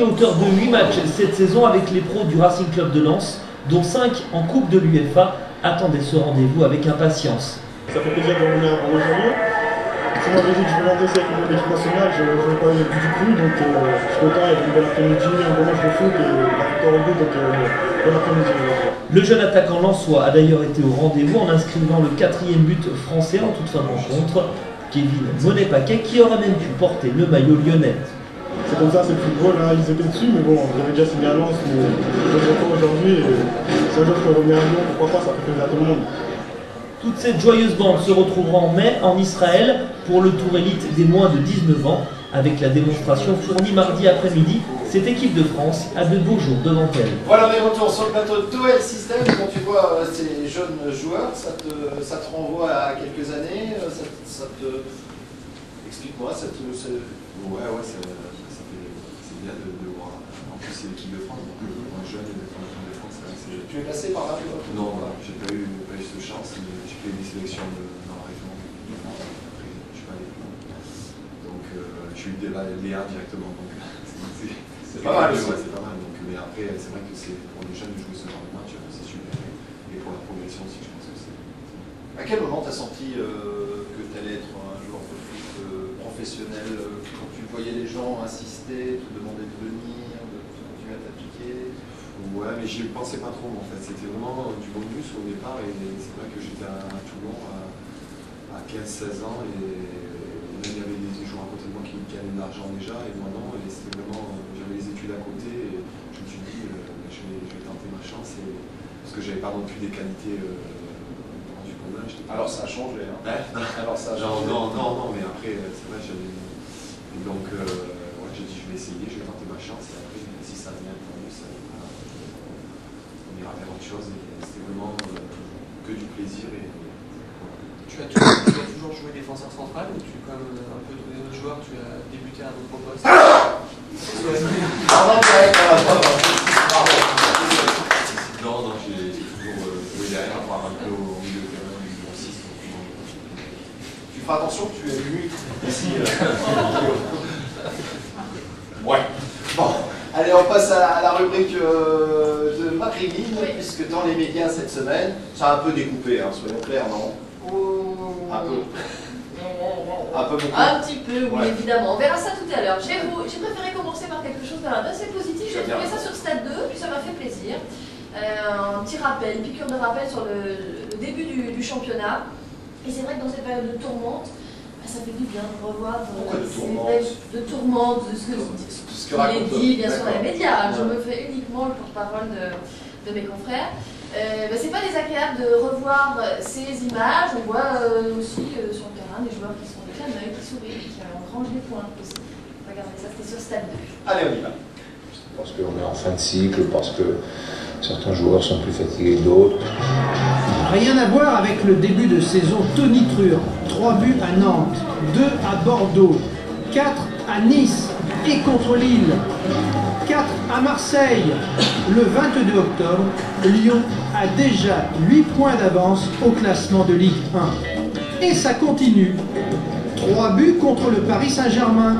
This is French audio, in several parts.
Auteur de 8 matchs cette saison avec les pros du Racing Club de Lens, dont 5 en Coupe de l'UEFA, attendaient ce rendez-vous avec impatience. Ça fait plaisir de revenir aujourd'hui. Si moi j'ai dit que je voulais m'adresser avec l'équipe nationale, je n'ai pas eu du tout, donc je suis content, il y a une belle après-midi, un bon match de foot et la victoire au but, donc bon après-midi. Le jeune attaquant lensois a d'ailleurs été au rendez-vous en inscrivant le 4e but français en toute fin de rencontre, Kevin Monet-Paquet, qui aurait même pu porter le maillot lyonnais. C'est comme ça, c'est le football, hein. Ils étaient dessus, mais bon, j'avais déjà signé à Lens, mais je le retrouve aujourd'hui, et si un jour je peux revenir à Lyon, pourquoi pas, ça fait plaisir à tout le monde. Toute cette joyeuse bande se retrouvera en mai en Israël pour le Tour élite des moins de 19 ans, avec la démonstration fournie mardi après-midi. Cette équipe de France a de beaux jours devant elle. Voilà, on est retour sur le plateau de Toel System. Quand tu vois ces jeunes joueurs, ça te renvoie à quelques années, ça te... Explique-moi, ça te... Ouais, c'est bien de voir. En plus, c'est l'équipe de France, donc un jeune de l'équipe de France. Tu es passé par là, toi? Non, voilà, j'ai pas eu cette chance. J'ai fait des sélections dans la région. Après, je suis pas allé plus loin. Donc, j'ai eu Léa directement. Donc, c'est pas mal. Ouais, c'est pas mal. Donc, mais après, c'est vrai que pour les jeunes de jouer ce genre de match, c'est super. Et pour la progression aussi, je pense que c'est. À quel moment tu as senti que tu allais être un joueur de foot professionnel, quand tu voyais les gens insister, te demander de venir, de continuer à t'appliquer? Ouais, mais j'y pensais pas trop en fait. C'était vraiment du bonus au départ. Et c'est vrai que j'étais à Toulon à 15-16 ans. Et là, il y avait des joueurs à côté de moi qui gagnaient de l'argent déjà. Et moi non. Et c'était vraiment. J'avais les études à côté. Et je me suis dit, je vais tenter ma chance. Parce que j'avais pas non plus des qualités. Alors ça a changé, hein. Alors ça a changé. Non, mais après, c'est vrai, j'avais... Et donc, ouais, j'ai dit, je vais essayer, je vais tenter ma chance, et après, si ça vient, tant mieux, on ira vers autre chose, et c'était vraiment que du plaisir, et voilà. Tu as toujours joué défenseur central, ou tu, comme un peu tous les autres joueurs, tu as débuté à un autre poste? Non, j'ai toujours joué derrière, voire un peu au milieu de terrain. Tu feras attention, tu es nu ici. Ouais. Bon, allez, on passe à la rubrique de Marie-Mine, puisque dans les médias cette semaine, ça a un peu découpé, hein, soyons clairs, non? Un peu. Un peu beaucoup. Un petit peu, oui, évidemment. On verra ça tout à l'heure. J'ai préféré commencer par quelque chose d'assez positif. J'ai trouvé ça sur Stade 2, puis ça m'a fait plaisir. Un petit rappel, une piqûre de rappel sur le début du championnat. Et c'est vrai que dans cette période de tourmente, ça fait du bien de revoir de tourmente, de ce qu'on est dit bien sûr dans les médias. Je me fais uniquement le porte-parole de mes confrères. C'est pas désagréable de revoir ces images. On voit aussi sur le terrain des joueurs qui sont déjà l'œil, qui sourient, qui engrangent des points aussi. Regardez ça, c'était sur Stade 2. Allez, on y va. Parce qu'on est en fin de cycle, parce que certains joueurs sont plus fatigués que d'autres. Rien à voir avec le début de saison tonitruant. 3 buts à Nantes, 2 à Bordeaux, 4 à Nice et contre Lille, 4 à Marseille. Le 22 octobre, Lyon a déjà 8 points d'avance au classement de Ligue 1. Et ça continue. 3 buts contre le Paris Saint-Germain.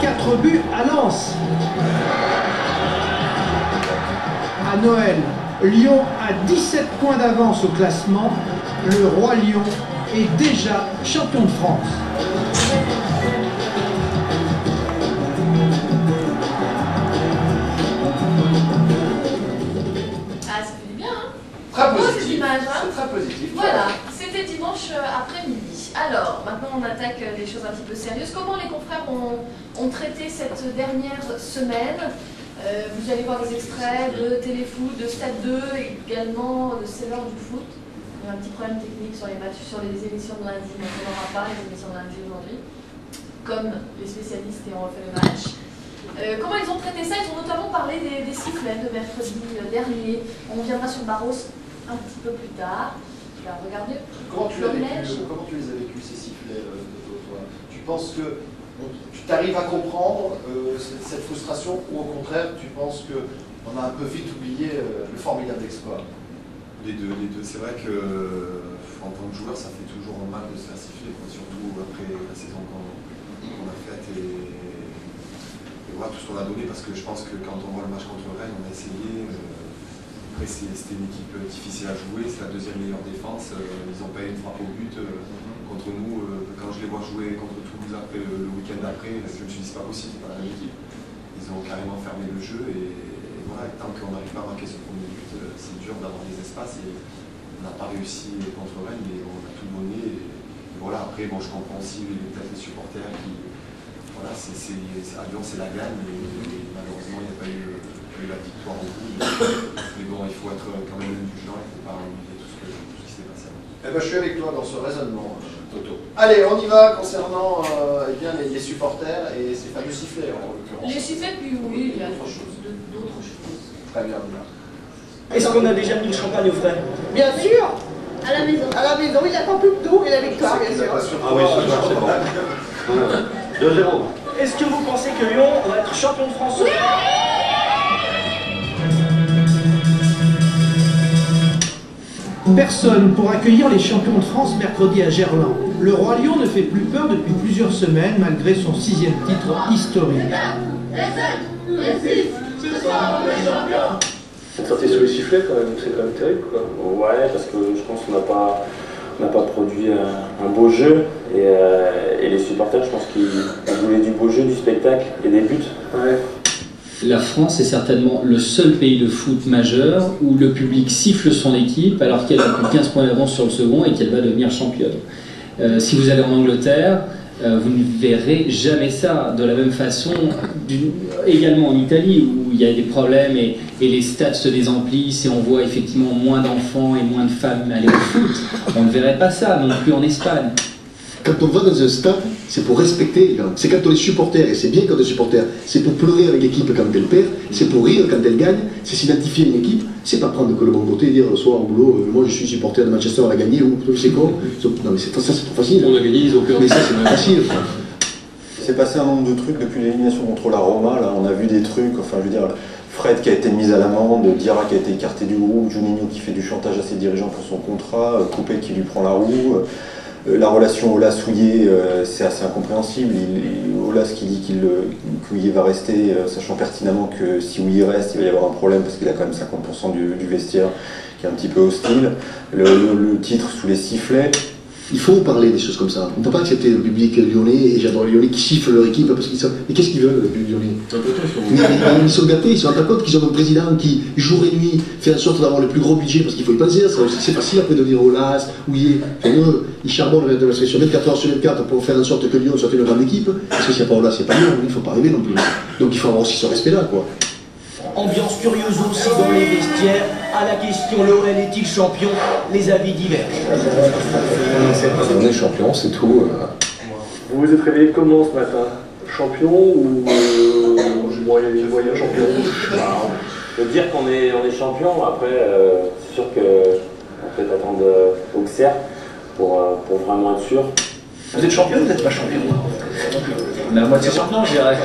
4 buts à Lens. À Noël, Lyon a 17 points d'avance au classement. Le Roi Lion est déjà champion de France. Ah, ça fait du bien, hein? Très Beau, positif. ces images, hein? C'est très positif. Voilà, c'était dimanche après-midi. Alors, maintenant on attaque des choses un petit peu sérieuses. Comment les confrères ont traité cette dernière semaine? Vous allez voir des extraits de Téléfoot, de Stade 2, également de C'est l'heure du foot. Il y a un petit problème technique sur les matchs, sur les émissions de lundi, mais on n'aura pas les émissions de lundi aujourd'hui, comme les spécialistes et on refait le match. Comment ils ont traité ça? Ils ont notamment parlé des sifflets de mercredi dernier. On reviendra sur Barros un petit peu plus tard. Regardez. Comment tu les as vécus ces sifflets, toi? Tu penses que tu t'arrives à comprendre cette frustration, ou au contraire tu penses qu'on a un peu vite oublié le formidable exploit? Les deux. C'est vrai que en tant que joueur, ça fait toujours mal de se faire siffler, surtout après la saison qu'on a faites et voilà tout ce qu'on a donné, parce que je pense que quand on voit le match contre Rennes, on a essayé. Après, c'était une équipe difficile à jouer, c'est la deuxième meilleure défense. Ils n'ont pas eu une frappe au but contre nous. Quand je les vois jouer contre Toulouse après le week-end d'après, je me suis dit c'est pas possible, c'est pas la même équipe. Ils ont carrément fermé le jeu et voilà, tant qu'on n'arrive pas à marquer ce premier but, c'est dur d'avoir des espaces. Et on n'a pas réussi contre Rennes, mais on a tout donné. Et voilà, après, bon, je comprends aussi peut-être les supporters qui. Voilà, à Lyon, c'est la gagne, et malheureusement, il n'y a pas eu la victoire au bout. Mais bon, il faut être quand même indulgent, il ne faut pas oublier tout ce qui s'est passé. Eh ben, je suis avec toi dans ce raisonnement, Toto. Allez, on y va concernant eh bien, les supporters et ces fameux sifflets, en l'occurrence. Les sifflets, puis oui, il y a d'autres choses. Très bien. Est-ce qu'on a déjà mis le champagne au frais? Bien sûr. À la maison. À la maison, il n'attend plus que nous et la victoire, bien sûr. Ah oui, c'est bon. 2-0. Est-ce que vous pensez que Lyon va être champion de France? Personne pour accueillir les champions de France mercredi à Gerland. Le Roi Lion ne fait plus peur depuis plusieurs semaines malgré son 6e titre historique. Être sorti sur les sifflets, quand même, c'est quand même terrible, quoi. Ouais, parce que je pense qu'on n'a pas produit un beau jeu et les supporters, je pense qu'ils voulaient du beau jeu, du spectacle et des buts. Ouais. La France est certainement le seul pays de foot majeur où le public siffle son équipe alors qu'elle a plus 15 points d'avance sur le second et qu'elle va devenir championne. Si vous allez en Angleterre, vous ne verrez jamais ça. De la même façon, également en Italie où il y a des problèmes et les stades se désemplissent et on voit effectivement moins d'enfants et moins de femmes aller au foot, on ne verrait pas ça non plus en Espagne. Quand on va dans un stade, c'est pour respecter les gens. C'est quand on est supporter, et c'est bien quand on est supporter, c'est pour pleurer avec l'équipe quand elle perd, c'est pour rire quand elle gagne, c'est s'identifier à une équipe, c'est pas prendre que le bon côté et dire le soir au boulot, moi je suis supporter de Manchester, on a gagné, ou c'est quoi. Non mais ça c'est trop facile. On a gagné, ils ont perdu. Mais ça c'est pas facile. C'est passé un nombre de trucs depuis l'élimination contre la Roma, là on a vu des trucs, enfin je veux dire, Fred qui a été mis à l'amende, Diarra qui a été écarté du groupe, Juninho qui fait du chantage à ses dirigeants pour son contrat, Coupé qui lui prend la roue. La relation Aulas-Souillet, c'est assez incompréhensible. Aulas qui dit qu'Ouillet va rester, sachant pertinemment que si Ouillet reste, il va y avoir un problème parce qu'il a quand même 50% du vestiaire qui est un petit peu hostile. Le titre sous les sifflets. Il faut parler des choses comme ça. On ne peut pas accepter le public lyonnais, et j'adore les Lyonnais, qui sifflent leur équipe parce qu'ils savent. Mais qu'est-ce qu'ils veulent, le public lyonnais? Ils sont gâtés, ils se rendent compte qu'ils ont un président qui, jour et nuit, fait en sorte d'avoir le plus gros budget parce qu'il faut y penser. C'est facile après de dire Aulas, oui. Ils charbonnent de la sélection 24 heures sur 24 pour faire en sorte que Lyon soit une grande équipe. Parce que s'il n'y a pas Aulas, c'est pas Lyon, il ne faut pas rêver non plus. Donc il faut avoir aussi ce respect-là, quoi. Ambiance curieuse aussi dans les vestiaires. À la question l'OL est-il champion? Les avis divergent. On est champion, c'est tout. Vous vous êtes réveillé comment ce matin? Champion ou moyen champion? On peut dire qu'on est champion, après c'est sûr qu'on peut attendre Auxerre pour vraiment être sûr. Vous êtes champion ou vous n'êtes pas champion? Mais à moitié champion, je dirais.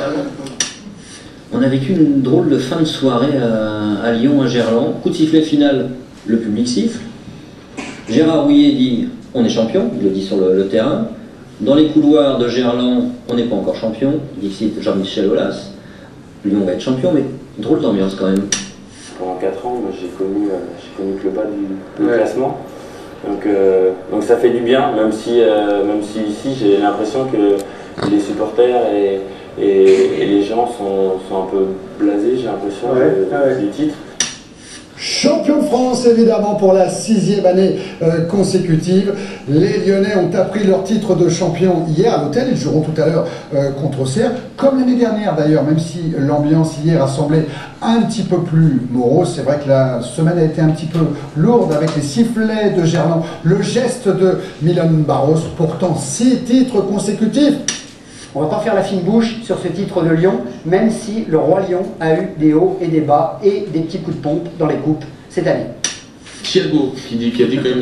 On a vécu une drôle de fin de soirée à Lyon, à Gerland. Coup de sifflet final, le public siffle. Gérard Houllier dit on est champion, il le dit sur le terrain. Dans les couloirs de Gerland, on n'est pas encore champion, dit Jean-Michel Aulas. Lyon va être champion, mais drôle d'ambiance quand même. Pendant 4 ans, j'ai connu que le bas du classement. Donc ça fait du bien, même si ici j'ai l'impression que les supporters et les gens sont un peu blasés, j'ai l'impression, du titre. Champion de France, évidemment, pour la 6e année consécutive. Les Lyonnais ont appris leur titre de champion hier à l'hôtel. Ils joueront tout à l'heure contre Auxerre, comme l'année dernière d'ailleurs, même si l'ambiance hier a semblé un petit peu plus morose. C'est vrai que la semaine a été un petit peu lourde avec les sifflets de Gerland, le geste de Milan Barros, pourtant 6 titres consécutifs. On ne va pas faire la fine bouche sur ce titre de Lyon, même si le Roi Lion a eu des hauts et des bas et des petits coups de pompe dans les coupes cette année. Thiago, qui a dit quand même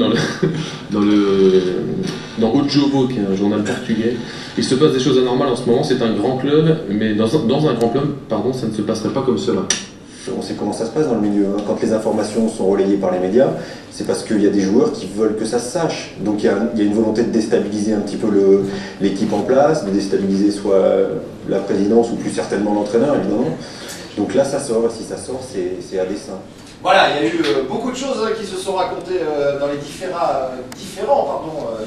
dans O Jogo, qui est un journal portugais, il se passe des choses anormales en ce moment, c'est un grand club, mais dans un grand club, pardon, ça ne se passerait pas comme cela. on sait comment ça se passe dans le milieu. Hein. Quand les informations sont relayées par les médias, c'est parce qu'il y a des joueurs qui veulent que ça se sache. Donc il y a une volonté de déstabiliser un petit peu l'équipe en place, de déstabiliser soit la présidence ou plus certainement l'entraîneur, évidemment. Donc là, ça sort, et si ça sort, c'est à dessein. Voilà, il y a eu beaucoup de choses qui se sont racontées dans les différents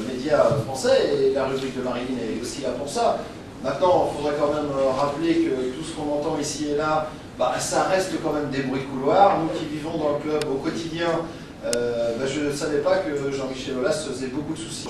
médias français, et la rubrique de Marilyn est aussi là pour ça. Maintenant, il faudrait quand même rappeler que tout ce qu'on entend ici et là, ça reste quand même des bruits de couloir. Nous qui vivons dans le club au quotidien, je ne savais pas que Jean-Michel Aulas faisait beaucoup de soucis.